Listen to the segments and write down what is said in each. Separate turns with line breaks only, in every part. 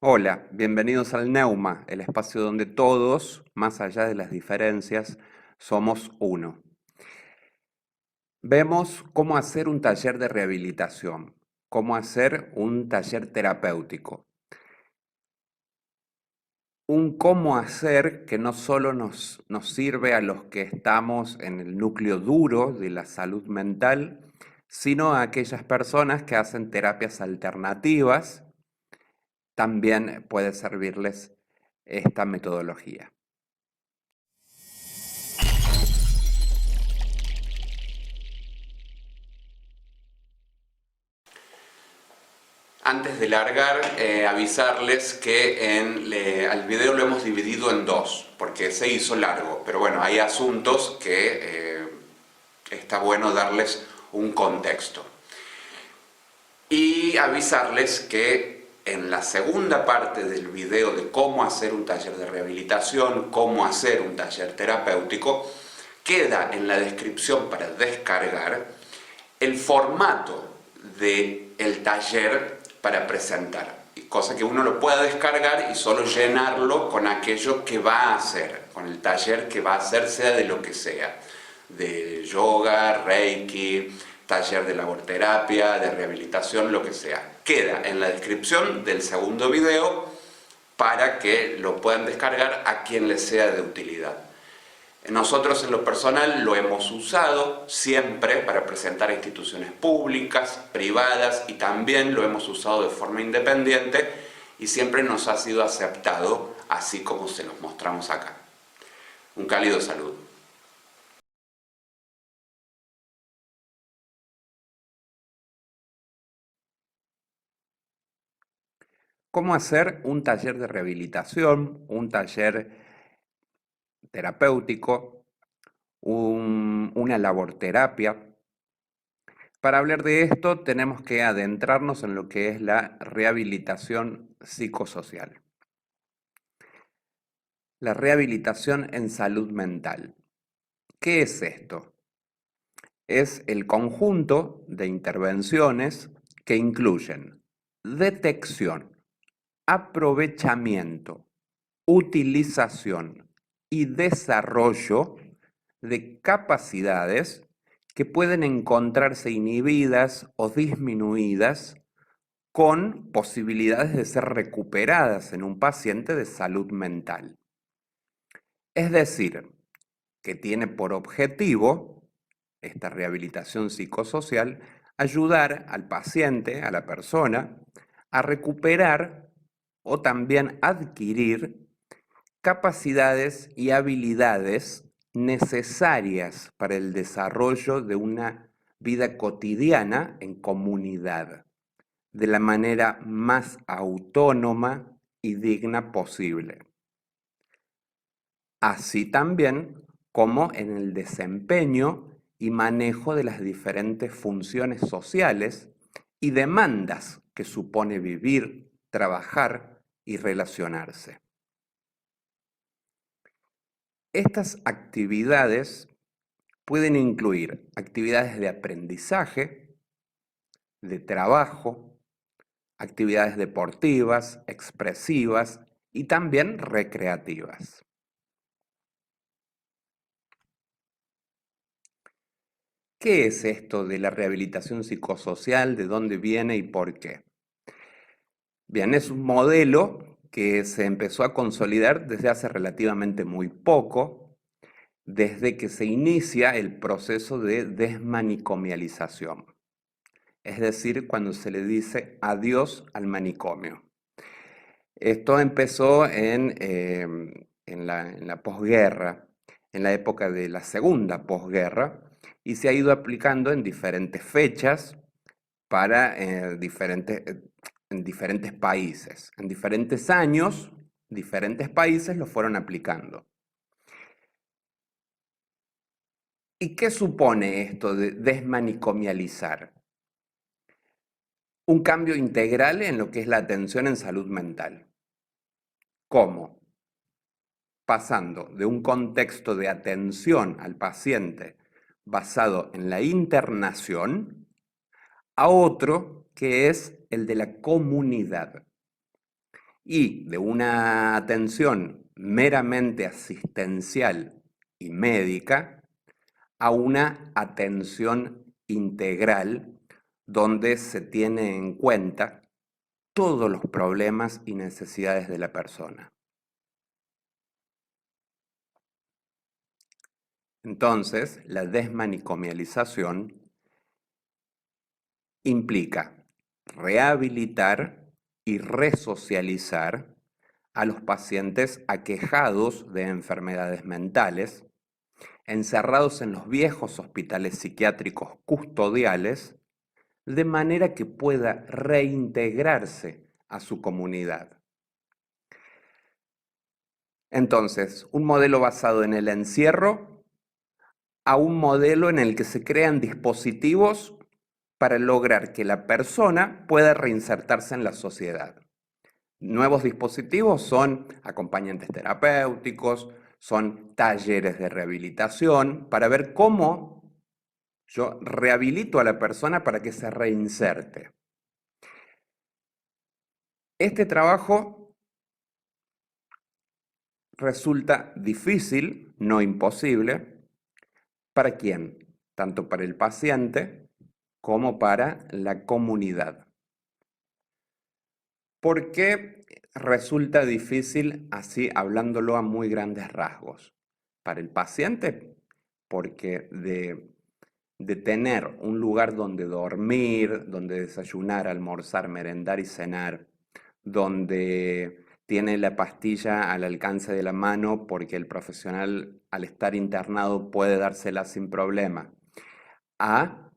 Hola, bienvenidos al Neuma, el espacio donde todos, más allá de las diferencias, somos uno. Vemos cómo hacer un taller de rehabilitación, cómo hacer un taller terapéutico. Un cómo hacer que no solo nos sirve a los que estamos en el núcleo duro de la salud mental, sino a aquellas personas que hacen terapias alternativas, también puede servirles esta metodología. Antes de largar, avisarles que al video lo hemos dividido en dos, porque se hizo largo, pero bueno, hay asuntos que está bueno darles un contexto. Y avisarles que en la segunda parte del video de cómo hacer un taller de rehabilitación, cómo hacer un taller terapéutico, queda en la descripción para descargar el formato del taller para presentar, cosa que uno lo pueda descargar y solo llenarlo con aquello que va a hacer, con el taller que va a hacer, sea de lo que sea, de yoga, reiki, taller de laborterapia, de rehabilitación, lo que sea. Queda en la descripción del segundo video para que lo puedan descargar a quien les sea de utilidad. Nosotros en lo personal lo hemos usado siempre para presentar a instituciones públicas, privadas, y también lo hemos usado de forma independiente y siempre nos ha sido aceptado así como se los mostramos acá. Un cálido saludo. ¿Cómo hacer un taller de rehabilitación, un taller terapéutico, una laborterapia? Para hablar de esto tenemos que adentrarnos en lo que es la rehabilitación psicosocial. La rehabilitación en salud mental. ¿Qué es esto? Es el conjunto de intervenciones que incluyen detección, aprovechamiento, utilización y desarrollo de capacidades que pueden encontrarse inhibidas o disminuidas con posibilidades de ser recuperadas en un paciente de salud mental. Es decir, que tiene por objetivo esta rehabilitación psicosocial ayudar al paciente, a la persona, a recuperar o también adquirir capacidades y habilidades necesarias para el desarrollo de una vida cotidiana en comunidad, de la manera más autónoma y digna posible. Así también como en el desempeño y manejo de las diferentes funciones sociales y demandas que supone vivir, trabajar y relacionarse. Estas actividades pueden incluir actividades de aprendizaje, de trabajo, actividades deportivas, expresivas y también recreativas. ¿Qué es esto de la rehabilitación psicosocial? ¿De dónde viene y por qué? Bien, es un modelo que se empezó a consolidar desde hace relativamente muy poco, desde que se inicia el proceso de desmanicomialización, es decir, cuando se le dice adiós al manicomio. Esto empezó en la posguerra, en la época de la segunda posguerra, y se ha ido aplicando en diferentes fechas para en diferentes países. En diferentes años, diferentes países lo fueron aplicando. ¿Y qué supone esto de desmanicomializar? Un cambio integral en lo que es la atención en salud mental. ¿Cómo? Pasando de un contexto de atención al paciente basado en la internación a otro que es el de la comunidad. y de una atención meramente asistencial y médica a una atención integral donde se tiene en cuenta todos los problemas y necesidades de la persona. Entonces, la desmanicomialización implica rehabilitar y resocializar a los pacientes aquejados de enfermedades mentales, encerrados en los viejos hospitales psiquiátricos custodiales, de manera que pueda reintegrarse a su comunidad. Entonces, un modelo basado en el encierro a un modelo en el que se crean dispositivos para lograr que la persona pueda reinsertarse en la sociedad. Nuevos dispositivos son acompañantes terapéuticos, son talleres de rehabilitación, para ver cómo yo rehabilito a la persona para que se reinserte. Este trabajo resulta difícil, no imposible. ¿Para quién? Tanto para el paciente como para la comunidad. ¿Por qué resulta difícil así hablándolo a muy grandes rasgos? Para el paciente, porque de tener un lugar donde dormir, donde desayunar, almorzar, merendar y cenar, donde tiene la pastilla al alcance de la mano porque el profesional al estar internado puede dársela sin problema, a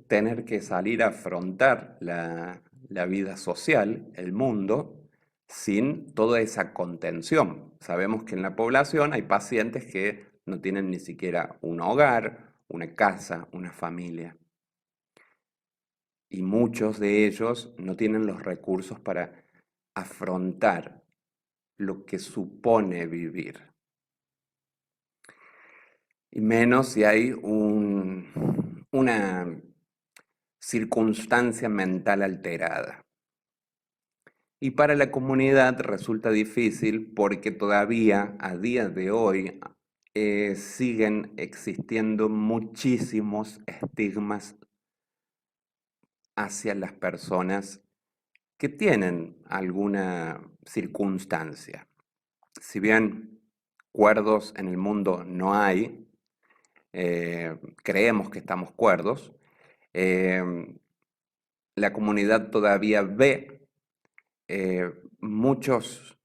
tener que salir a afrontar la vida social, el mundo, sin toda esa contención. Sabemos que en la población hay pacientes que no tienen ni siquiera un hogar, una casa, una familia. Y muchos de ellos no tienen los recursos para afrontar lo que supone vivir. Y menos si hay una circunstancia mental alterada. Y para la comunidad resulta difícil porque todavía a día de hoy siguen existiendo muchísimos estigmas hacia las personas que tienen alguna circunstancia. Si bien cuerdos en el mundo no hay, creemos que estamos cuerdos, la comunidad todavía ve muchas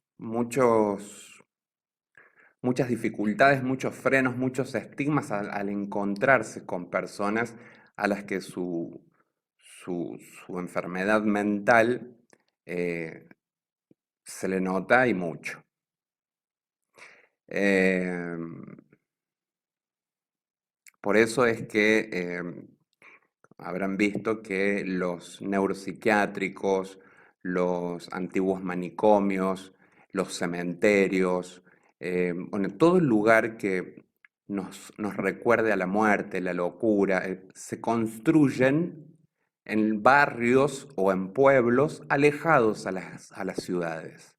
dificultades, muchos frenos, muchos estigmas al encontrarse con personas a las que su enfermedad mental se le nota y mucho. Por eso es que habrán visto que los neuropsiquiátricos, los antiguos manicomios, los cementerios, bueno, todo el lugar que nos recuerde a la muerte, la locura, se construyen en barrios o en pueblos alejados a las ciudades.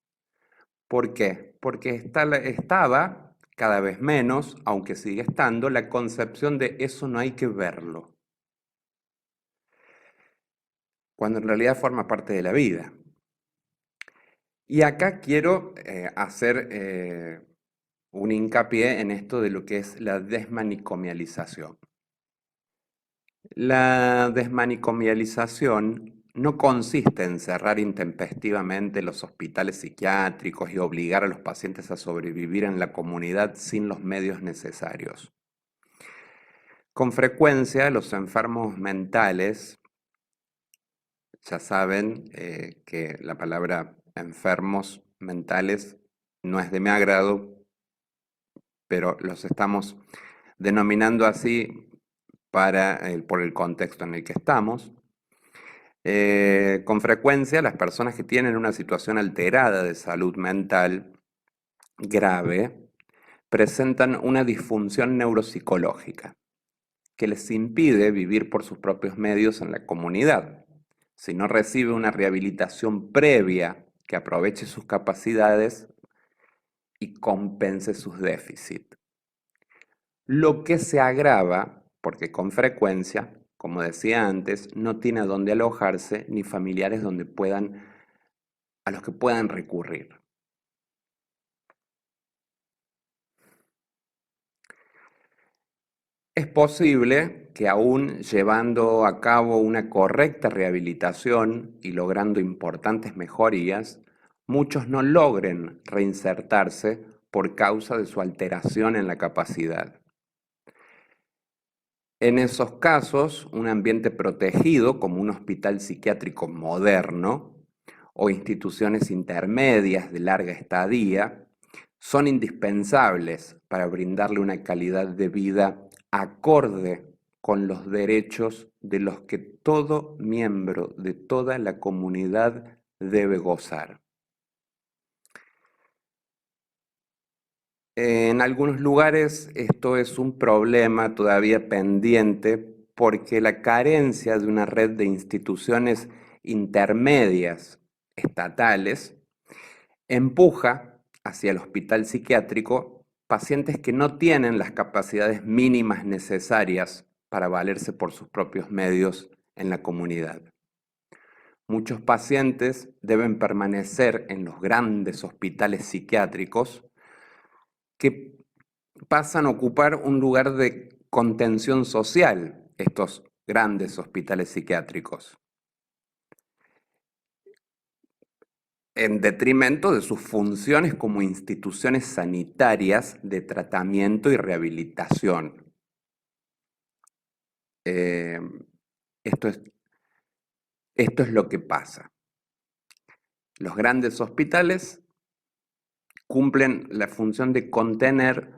¿Por qué? Porque estaba cada vez menos, aunque sigue estando, la concepción de eso no hay que verlo, cuando en realidad forma parte de la vida. Y acá quiero hacer un hincapié en esto de lo que es la desmanicomialización. La desmanicomialización no consiste en cerrar intempestivamente los hospitales psiquiátricos y obligar a los pacientes a sobrevivir en la comunidad sin los medios necesarios. Con frecuencia, los enfermos mentales, ya saben que la palabra enfermos mentales no es de mi agrado, pero los estamos denominando así por el contexto en el que estamos. Con frecuencia, las personas que tienen una situación alterada de salud mental grave presentan una disfunción neuropsicológica que les impide vivir por sus propios medios en la comunidad. Si no recibe una rehabilitación previa que aproveche sus capacidades y compense sus déficits. Lo que se agrava porque con frecuencia, como decía antes, no tiene a dónde alojarse ni familiares a los que puedan recurrir. Es posible que aún llevando a cabo una correcta rehabilitación y logrando importantes mejorías, muchos no logren reinsertarse por causa de su alteración en la capacidad. En esos casos, un ambiente protegido como un hospital psiquiátrico moderno o instituciones intermedias de larga estadía son indispensables para brindarle una calidad de vida acorde con los derechos de los que todo miembro de toda la comunidad debe gozar. En algunos lugares esto es un problema todavía pendiente porque la carencia de una red de instituciones intermedias estatales empuja hacia el hospital psiquiátrico pacientes que no tienen las capacidades mínimas necesarias para valerse por sus propios medios en la comunidad. Muchos pacientes deben permanecer en los grandes hospitales psiquiátricos que pasan a ocupar un lugar de contención social, estos grandes hospitales psiquiátricos, en detrimento de sus funciones como instituciones sanitarias de tratamiento y rehabilitación. Esto es lo que pasa. Los grandes hospitales cumplen la función de contener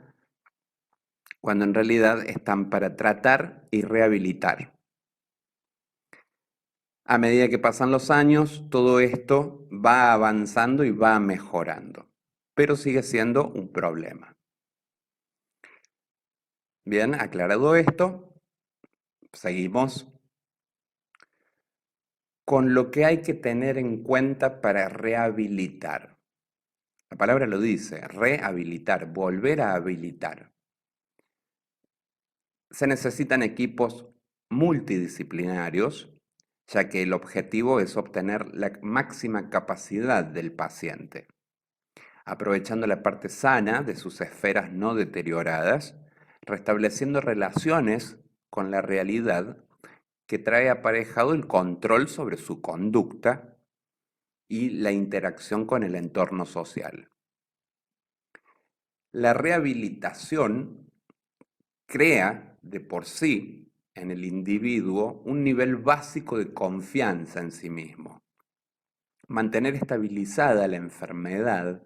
cuando en realidad están para tratar y rehabilitar. A medida que pasan los años, todo esto va avanzando y va mejorando, pero sigue siendo un problema. Bien, aclarado esto, seguimos con lo que hay que tener en cuenta para rehabilitar. La palabra lo dice, rehabilitar, volver a habilitar. Se necesitan equipos multidisciplinarios, ya que el objetivo es obtener la máxima capacidad del paciente, aprovechando la parte sana de sus esferas no deterioradas, restableciendo relaciones con la realidad que trae aparejado el control sobre su conducta y la interacción con el entorno social. La rehabilitación crea de por sí en el individuo un nivel básico de confianza en sí mismo. Mantener estabilizada la enfermedad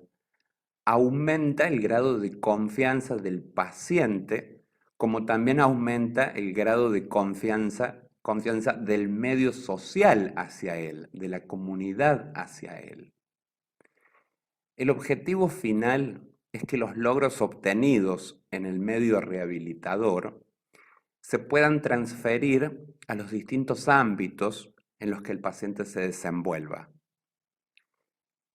aumenta el grado de confianza del paciente, como también aumenta el grado de confianza del medio social hacia él, de la comunidad hacia él. El objetivo final es que los logros obtenidos en el medio rehabilitador se puedan transferir a los distintos ámbitos en los que el paciente se desenvuelva.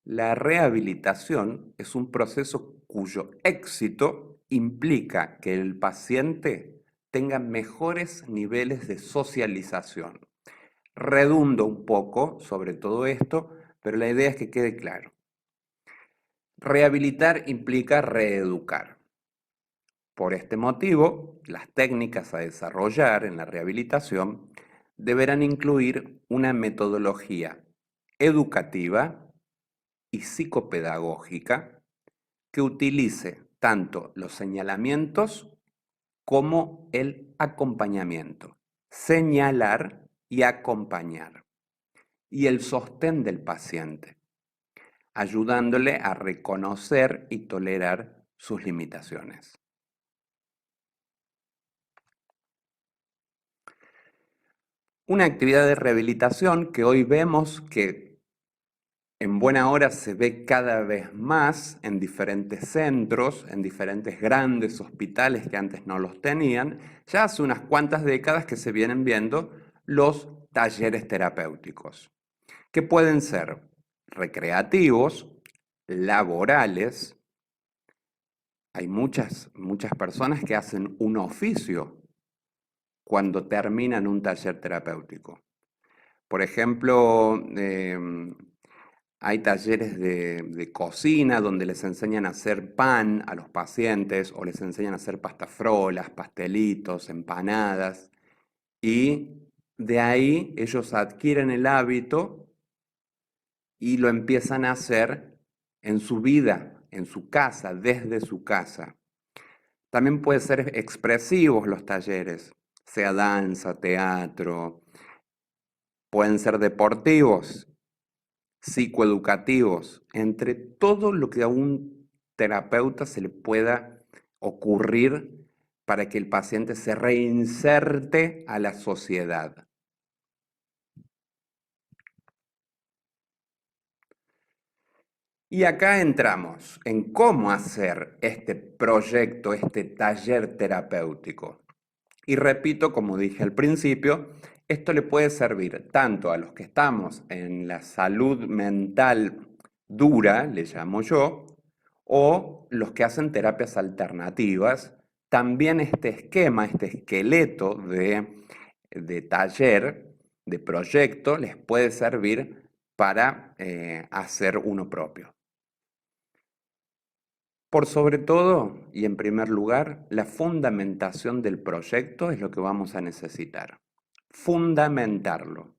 La rehabilitación es un proceso cuyo éxito implica que el paciente tenga mejores niveles de socialización. Redundo un poco sobre todo esto, pero la idea es que quede claro. Rehabilitar implica reeducar. Por este motivo, las técnicas a desarrollar en la rehabilitación deberán incluir una metodología educativa y psicopedagógica que utilice tanto los señalamientos como el acompañamiento. Señalar y acompañar. Y el sostén del paciente, ayudándole a reconocer y tolerar sus limitaciones. Una actividad de rehabilitación que hoy vemos que en buena hora se ve cada vez más en diferentes centros, en diferentes grandes hospitales que antes no los tenían. Ya hace unas cuantas décadas que se vienen viendo los talleres terapéuticos, que pueden ser recreativos, laborales. Hay muchas personas que hacen un oficio cuando terminan un taller terapéutico. Por ejemplo, hay talleres de cocina donde les enseñan a hacer pan a los pacientes o les enseñan a hacer pastafrolas, pastelitos, empanadas, y de ahí ellos adquieren el hábito y lo empiezan a hacer en su vida, en su casa, desde su casa. También pueden ser expresivos los talleres, sea danza, teatro, pueden ser deportivos, psicoeducativos, entre todo lo que a un terapeuta se le pueda ocurrir para que el paciente se reinserte a la sociedad. Y acá entramos en cómo hacer este proyecto, este taller terapéutico. Y repito, como dije al principio, esto le puede servir tanto a los que estamos en la salud mental dura, le llamo yo, o los que hacen terapias alternativas. También este esquema, este esqueleto de taller, de proyecto, les puede servir para hacer uno propio. Por sobre todo, y en primer lugar, la fundamentación del proyecto es lo que vamos a necesitar. Fundamentarlo.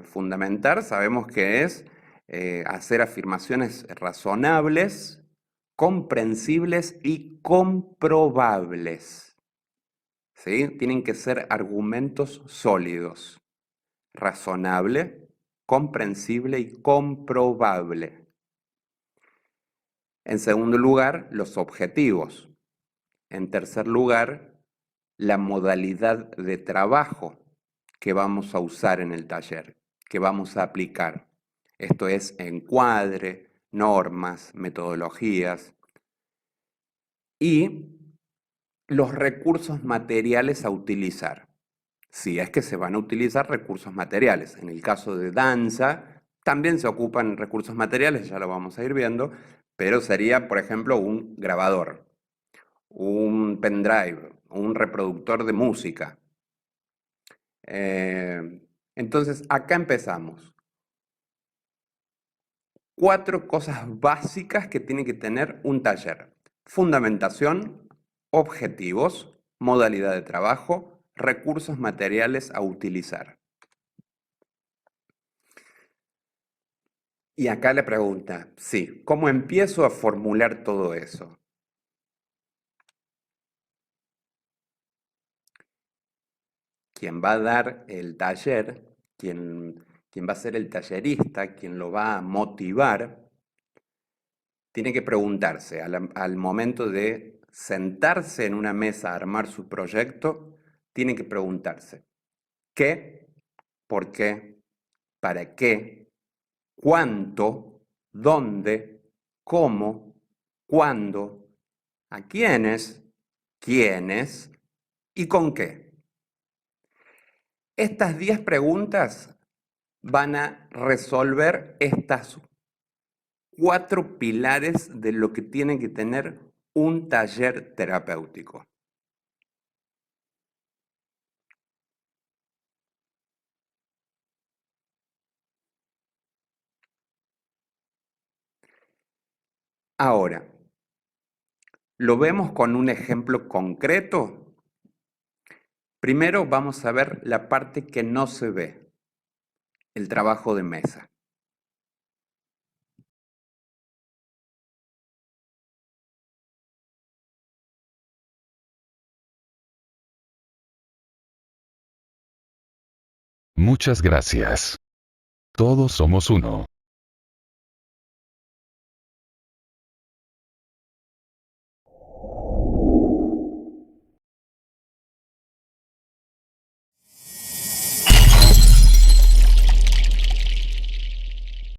Fundamentar sabemos que es hacer afirmaciones razonables, comprensibles y comprobables. ¿Sí? Tienen que ser argumentos sólidos. Razonable, comprensible y comprobable. En segundo lugar, los objetivos. En tercer lugar, la modalidad de trabajo que vamos a usar en el taller, que vamos a aplicar. Esto es encuadre, normas, metodologías y los recursos materiales a utilizar. Si es que se van a utilizar recursos materiales. En el caso de danza, también se ocupan recursos materiales, ya lo vamos a ir viendo, pero sería, por ejemplo, un grabador, un pendrive, un reproductor de música. Entonces, acá empezamos. 4 cosas básicas que tiene que tener un taller. Fundamentación, objetivos, modalidad de trabajo, recursos materiales a utilizar. Y acá la pregunta, sí, ¿cómo empiezo a formular todo eso? Quien va a dar el taller, quien va a ser el tallerista, quien lo va a motivar, tiene que preguntarse al momento de sentarse en una mesa a armar su proyecto, tiene que preguntarse qué, por qué, para qué, cuánto, dónde, cómo, cuándo, a quiénes, quiénes y con qué. Estas 10 preguntas van a resolver estas 4 pilares de lo que tiene que tener un taller terapéutico. Ahora, ¿lo vemos con un ejemplo concreto? Primero vamos a ver la parte que no se ve, el trabajo de mesa.
Muchas gracias. Todos somos uno.